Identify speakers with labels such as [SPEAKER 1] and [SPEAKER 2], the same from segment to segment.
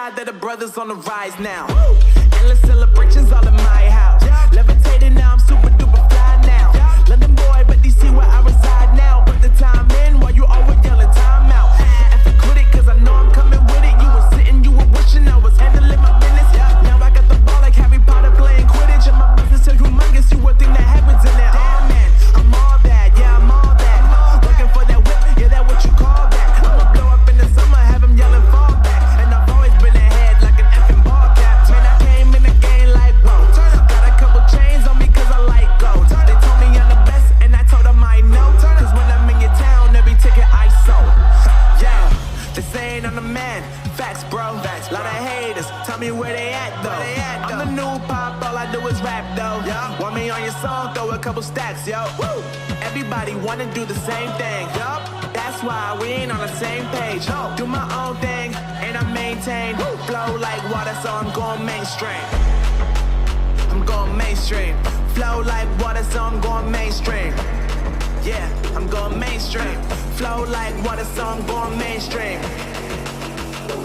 [SPEAKER 1] God that the brothers on the rise now. Endless celebrations all in my house. Levitating now, I'm super duper fly now. London boy, but DC where I reside now. Put the time in while you always yelling time out. And if quit it, cause I know I'm coming with it. You were sitting, you were wishing I was handling my business. Now I got the ball like Harry Potter playing Quidditch. And my business is humongous, you would think that happens in there. Oh man, I'm all that, yeah, I'm all that. Working for that whip, yeah, that what you call that. I'ma blow up in the summer, have him yelling fall back. And I've always been ahead like an effing ball cap. Man, I came in the game like, whoa. Got a couple chains on me cause I like gold. They told me I'm the best and I told them I know. Cause when I'm in your town, every ticket I sold. Yeah, they saying I'm the man. Facts, bro. Lot of haters, tell me where they at though. I'm the new pop, all I do is rap though. Want me on your song, throw a couple stacks, yo. Woo. Everybody wanna do the same thing. That's why we ain't on the same page. Do my own thing, and I maintain. Flow like water, so I'm going mainstream. I'm going mainstream. Flow like water, so I'm going mainstream. Yeah, I'm going mainstream. Flow like water, so I'm going mainstream.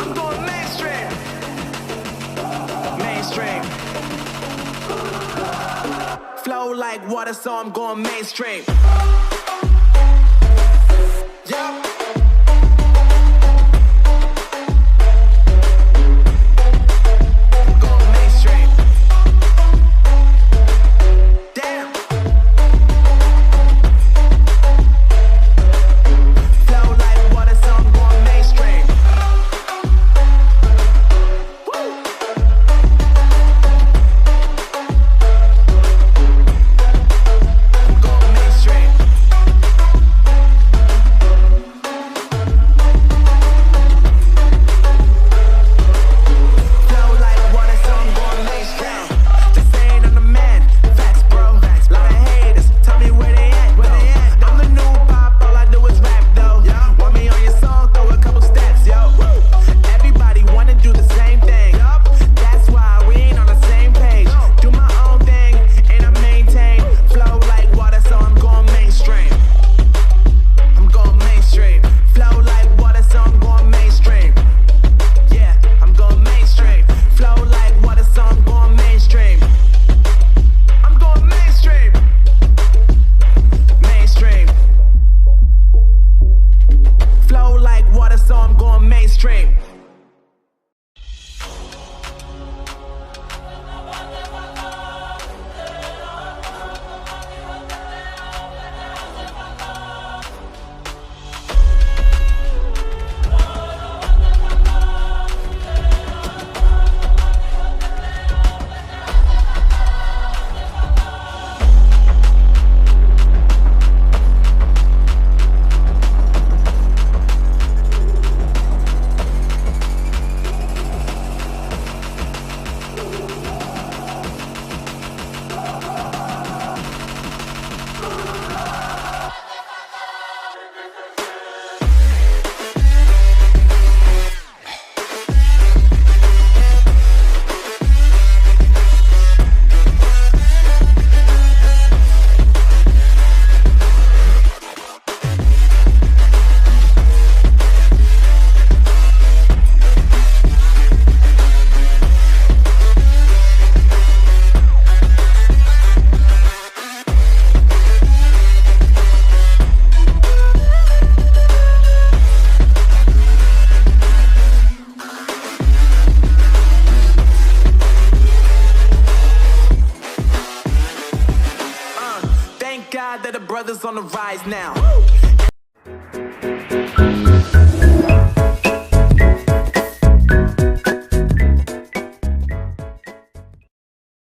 [SPEAKER 1] I'm going mainstream. Mainstream. Flow like water, so I'm going mainstream. Yeah. God that the brothers on the rise now.